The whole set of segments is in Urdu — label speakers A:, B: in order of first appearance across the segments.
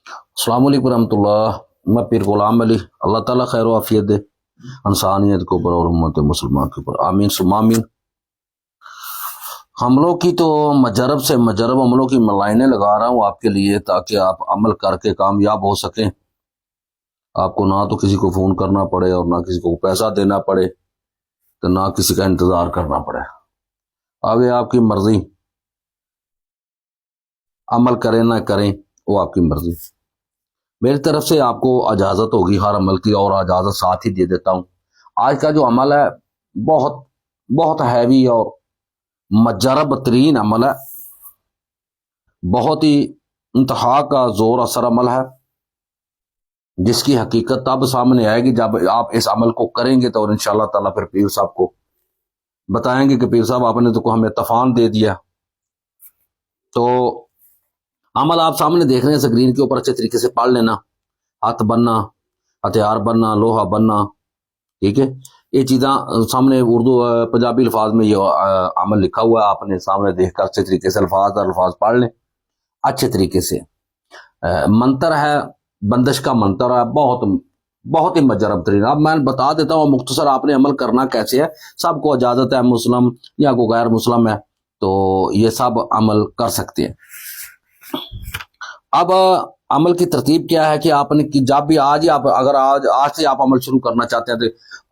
A: السلام علیکم ورحمۃ اللہ۔ میں پیر غلام علی، اللہ تعالیٰ خیر و عافیت دے انسانیت کے اوپر اور امت مسلمان کے اوپر، آمین ثم آمین۔ حملوں کی تو مجرب سے مجرب عملوں کی ملائنیں لگا رہا ہوں آپ کے لیے، تاکہ آپ عمل کر کے کامیاب ہو سکیں۔ آپ کو نہ تو کسی کو فون کرنا پڑے اور نہ کسی کو پیسہ دینا پڑے، تو نہ کسی کا انتظار کرنا پڑے۔ آگے آپ کی مرضی، عمل کریں نہ کریں وہ آپ کی مرضی۔ میری طرف سے آپ کو اجازت ہوگی ہر عمل کی، اور اجازت ساتھ ہی دے دیتا ہوں۔ آج کا جو عمل ہے بہت بہت ہیوی اور مجرب ترین عمل ہے، بہت ہی انتہا کا زور اثر عمل ہے، جس کی حقیقت تب سامنے آئے گی جب آپ اس عمل کو کریں گے، تو اور انشاءاللہ تعالیٰ پھر پیر صاحب کو بتائیں گے کہ پیر صاحب آپ نے تو ہمیں طوفان دے دیا۔ تو عمل آپ سامنے دیکھ رہے ہیں اسکرین کے اوپر، اچھے طریقے سے پڑھ لینا۔ ہاتھ بننا، ہتھیار بننا، لوہا بننا، ٹھیک ہے، یہ چیزاں سامنے اردو پنجابی الفاظ میں یہ عمل لکھا ہوا ہے، آپ نے سامنے دیکھ کر اچھے طریقے سے الفاظ پڑھ لیں اچھے طریقے سے۔ منتر ہے، بندش کا منتر ہے، بہت ہی مجرب ترین۔ اب میں بتا دیتا ہوں مختصر آپ نے عمل کرنا کیسے ہے۔ سب کو اجازت ہے، مسلم یا کوئی غیر مسلم ہے تو یہ سب عمل کر سکتے ہیں۔ اب عمل کی ترتیب کیا ہے کہ آپ نے جب بھی آج سے آپ عمل شروع کرنا چاہتے ہیں تو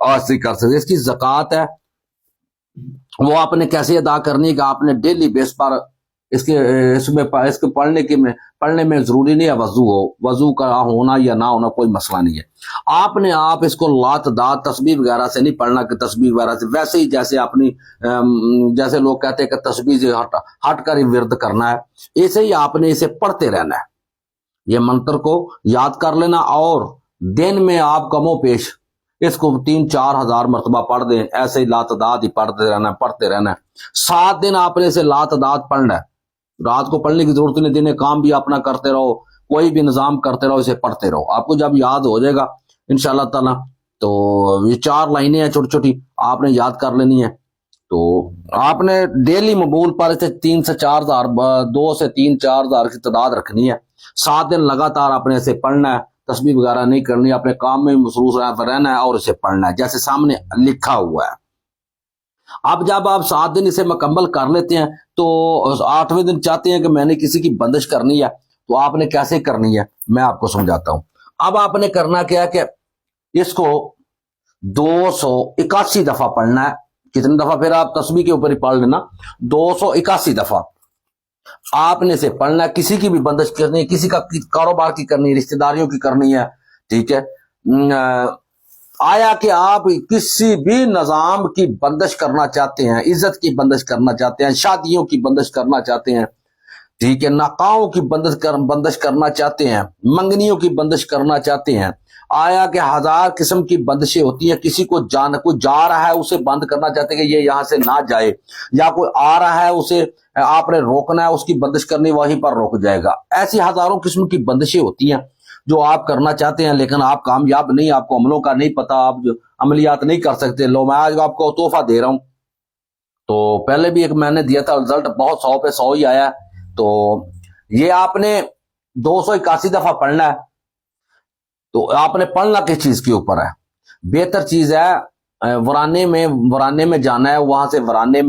A: آج سے کر سکتے ہیں۔ اس کی زکوٰۃ ہے، وہ آپ نے کیسے ادا کرنی ہے کہ آپ نے ڈیلی بیس پر اس کے پڑھنے میں ضروری نہیں ہے وضو کا ہونا یا نہ ہونا کوئی مسئلہ نہیں ہے۔ آپ اس کو لات داد تسبیح وغیرہ سے نہیں پڑھنا کہ تسبیح وغیرہ سے، ویسے ہی جیسے لوگ کہتے ہیں کہ تسبیح سے ہٹ کر ہی ورد کرنا ہے، ایسے ہی آپ نے اسے پڑھتے رہنا ہے۔ یہ منتر کو یاد کر لینا، اور دن میں آپ کم و بیش اس کو 3-4 ہزار مرتبہ پڑھ دیں، ایسے ہی لاتعداد ہی پڑھتے رہنا ہے۔ 7 دن آپ نے اسے لاتعداد پڑھنا ہے، رات کو پڑھنے کی ضرورت نہیں، دن کام بھی اپنا کرتے رہو، کوئی بھی نظام کرتے رہو، اسے پڑھتے رہو۔ آپ کو جب یاد ہو جائے گا انشاءاللہ تعالی، تو یہ 4 لائنیں ہیں چھوٹی چھوٹی، آپ نے یاد کر لینی ہے۔ تو آپ نے ڈیلی مقبول پر اسے 2 سے 4 ہزار کی تعداد رکھنی ہے۔ 7 دن لگاتار آپ نے اسے پڑھنا ہے، تسبیح وغیرہ نہیں کرنی، اپنے کام میں مصروف رہنا ہے اور اسے پڑھنا ہے جیسے سامنے لکھا ہوا ہے۔ اب جب آپ 7 دن اسے مکمل کر لیتے ہیں تو 8ویں دن چاہتے ہیں کہ میں نے کسی کی بندش کرنی ہے، تو آپ نے کیسے کرنی ہے میں آپ کو سمجھاتا ہوں۔ اب آپ نے کرنا کیا کہ اس کو 281 دفعہ پڑھنا ہے۔ کتنی دفعہ؟ پھر آپ تسبیح کے اوپر ہی پڑھ لینا، 281 دفعہ آپ نے اسے پڑھنا ہے۔ کسی کی بھی بندش کرنی ہے، کسی کا کاروبار کی کرنی ہے، رشتہ داریوں کی کرنی ہے، ٹھیک ہے۔ آیا کہ آپ کسی بھی نظام کی بندش کرنا چاہتے ہیں، عزت کی بندش کرنا چاہتے ہیں، شادیوں کی بندش کرنا چاہتے ہیں، ٹھیک ہے، نکاحوں کی بندش کرنا چاہتے ہیں، منگنیوں کی بندش کرنا چاہتے ہیں، آیا کہ 1000 قسم کی بندشیں ہوتی ہیں۔ کسی کو کوئی جا رہا ہے اسے بند کرنا چاہتے ہیں کہ یہ یہاں سے نہ جائے، یا کوئی آ رہا ہے اسے آپ نے روکنا ہے، اس کی بندش کرنی، وہیں پر رک جائے گا۔ ایسی ہزاروں قسم کی بندشیں ہوتی ہیں جو آپ کرنا چاہتے ہیں، لیکن آپ کامیاب نہیں، آپ کو عملوں کا نہیں پتا، آپ جو عملیات نہیں کر سکتے۔ لو میں آج آپ کو تحفہ دے رہا ہوں، تو پہلے بھی ایک میں نے دیا تھا، رزلٹ بہت 100 پہ 100 ہی آیا ہے۔ تو یہ آپ نے 281 دفعہ پڑھنا ہے۔ تو آپ نے پڑھنا کس چیز کے اوپر ہے؟ بہتر چیز ہے ورانے میں جانا ہے، وہاں سے ورانے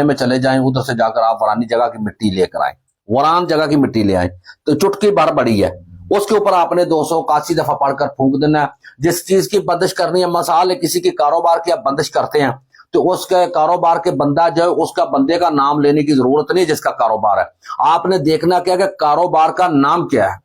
A: میں چلے جائیں، ادھر سے جا کر آپ ورانی جگہ کی مٹی لے کر آئیں، وران جگہ کی مٹی لے آئیں، تو چٹکی بھر بڑی ہے، اس کے اوپر آپ نے 281 دفعہ پڑھ کر پھونک دینا ہے۔ جس چیز کی بندش کرنی ہے، مثال ہے کسی کے کاروبار کی آپ بندش کرتے ہیں، تو اس کے کاروبار کے بندہ جو ہے، اس کا بندے کا نام لینے کی ضرورت نہیں جس کا کاروبار ہے۔ آپ نے دیکھنا کیا کہ کاروبار کا نام کیا ہے۔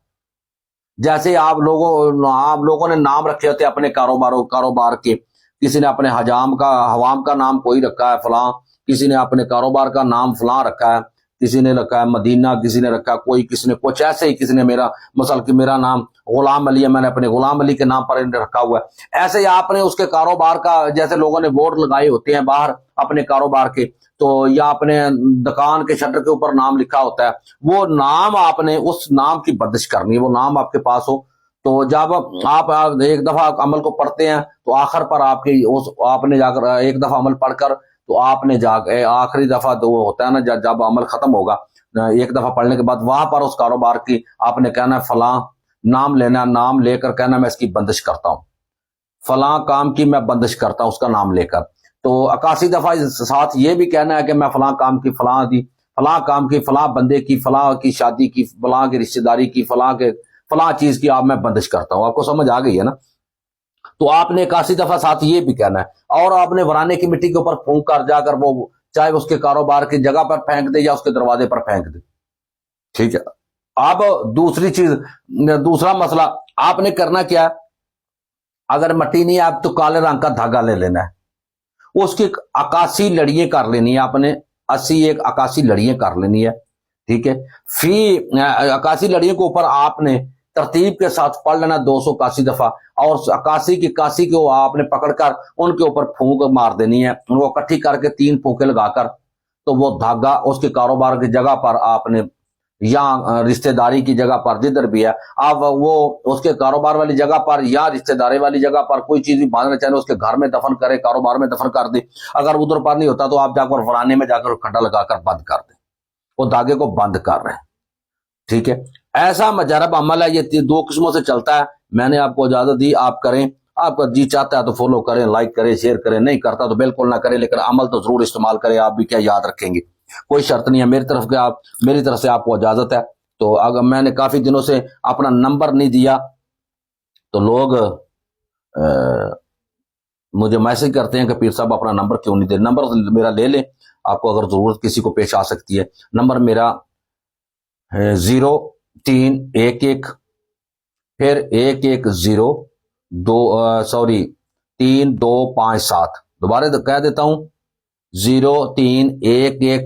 A: جیسے آپ لوگوں نے نام رکھے ہوتے ہیں اپنے کاروبار کے، کسی نے اپنے حوام کا نام کوئی رکھا ہے فلاں، کسی نے اپنے کاروبار کا نام فلاں رکھا ہے، کسی نے رکھا ہے مدینہ، کسی نے رکھا کسی نے کچھ ایسے ہی، کسی نے میرا نام غلام علی ہے، میں نے اپنے غلام علی کے نام پر رکھا ہوا ہے۔ ایسے ہی آپ نے اس کے کاروبار کا، جیسے لوگوں نے بورڈ لگائے ہوتے ہیں باہر اپنے کاروبار کے، تو یا اپنے دکان کے شٹر کے اوپر نام لکھا ہوتا ہے، وہ نام آپ نے اس نام کی بندش کرنی ہے، وہ نام آپ کے پاس ہو۔ تو جب آپ ایک دفعہ عمل کو پڑھتے ہیں تو آخر پر آپ نے جا کر ایک دفعہ عمل پڑھ کر، تو آپ نے جا کے آخری دفعہ تو وہ ہوتا ہے نا، جب عمل ختم ہوگا ایک دفعہ پڑھنے کے بعد وہاں پر اس کاروبار کی آپ نے کہنا ہے فلاں نام لینا، نام لے کر کہنا میں اس کی بندش کرتا ہوں، فلاں کام کی میں بندش کرتا ہوں اس کا نام لے کر۔ تو 81 دفعہ ساتھ یہ بھی کہنا ہے کہ میں فلاں کام کی فلاں دی، فلاں کام کی فلاں بندے کی، فلاں کی شادی کی، فلاں کی رشتہ داری کی، فلاں چیز کی آپ میں بندش کرتا ہوں۔ آپ کو سمجھ آ گئی ہے نا؟ تو آپ نے 81 دفعہ ساتھ یہ بھی کہنا ہے، اور آپ نے ورانے کی مٹی کے اوپر پھونک کر جا کر وہ چاہے اس کے کاروبار کی جگہ پر پھینک دے یا اس کے دروازے پر پھینک دے، ٹھیک ہے۔ اب دوسری چیز، دوسرا مسئلہ آپ نے کرنا کیا ہے، اگر مٹی نہیں ہے آپ تو کالے رنگ کا دھاگا لے لینا ہے، اس کی 81 لڑیاں کر لینی ہے آپ نے، 81 لڑیاں کر لینی ہے، ٹھیک ہے۔ 81 لڑیوں کے اوپر آپ نے ترتیب کے ساتھ پڑھ لینا 281 دفعہ، اور 81 کو آپ نے پکڑ کر ان کے اوپر پھونک مار دینی ہے، ان کو اکٹھی کر کے 3 پھونکے لگا کر، تو وہ دھاگا اس کے کاروبار کی جگہ پر آپ نے یا رشتہ داری کی جگہ پر جدھر بھی ہے آپ وہ اس کے کاروبار والی جگہ پر یا رشتہ داری والی جگہ پر کوئی چیز بھی باندھنا چاہیں اس کے گھر میں دفن کرے، کاروبار میں دفن کر دے۔ اگر ادھر پر نہیں ہوتا تو آپ جا کر ورانے میں جا کر کھڈا لگا کر بند کر دیں، وہ دھاگے کو بند کر رہے ہیں، ٹھیک ہے۔ ایسا مجرب عمل ہے، یہ 2 قسموں سے چلتا ہے۔ میں نے آپ کو اجازت دی، آپ کریں، آپ کا جی چاہتا ہے تو فالو کریں، لائک کریں، شیئر کریں، نہیں کرتا تو بالکل نہ کریں، لیکن عمل تو ضرور استعمال کریں۔ آپ بھی کیا یاد رکھیں گے، کوئی شرط نہیں ہے، میری طرف سے آپ کو اجازت ہے۔ تو اگر میں نے کافی دنوں سے اپنا نمبر نہیں دیا تو لوگ مجھے میسج کرتے ہیں کہ پیر صاحب اپنا نمبر کیوں نہیں دے۔ نمبر میرا لے لیں، آپ کو اگر ضرورت کسی کو پیش آ سکتی ہے۔ نمبر میرا 0311 پھر 3257، دوبارہ کہہ دیتا ہوں 0311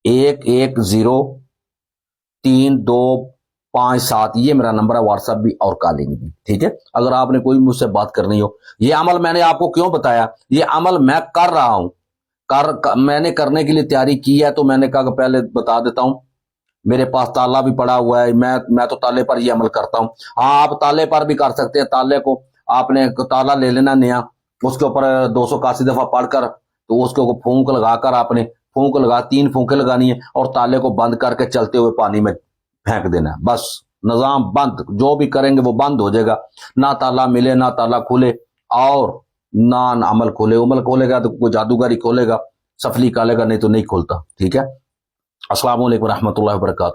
A: 1103257، یہ میرا نمبر ہے، واٹس ایپ بھی اور کالنگ بھی، ٹھیک ہے۔ اگر آپ نے کوئی مجھ سے بات کرنی ہو، یہ عمل میں نے آپ کو کیوں بتایا، یہ عمل میں کر رہا ہوں، میں نے کرنے کے لیے تیاری کی ہے، تو میں نے کہا کہ پہلے بتا دیتا ہوں۔ میرے پاس تالا بھی پڑا ہوا ہے، میں تو تالے پر یہ عمل کرتا ہوں۔ ہاں آپ تالے پر بھی کر سکتے ہیں، تالے کو آپ نے تالا لے لینا نیا، اس کے اوپر 281 دفعہ پڑھ کر تو اس کو پھونک لگا کر آپ نے 3 پھونکے لگانی ہے، اور تالے کو بند کر کے چلتے ہوئے پانی میں پھینک دینا ہے، بس نظام بند۔ جو بھی کریں گے وہ بند ہو جائے گا، نہ تالا ملے، نہ تالا کھلے، اور نہ عمل کھولے گا تو کوئی جادوگر ہی کھولے گا، سفلی کالے گا، نہیں تو نہیں کھولتا، ٹھیک ہے۔ السلام علیکم ورحمۃ اللہ وبرکاتہ۔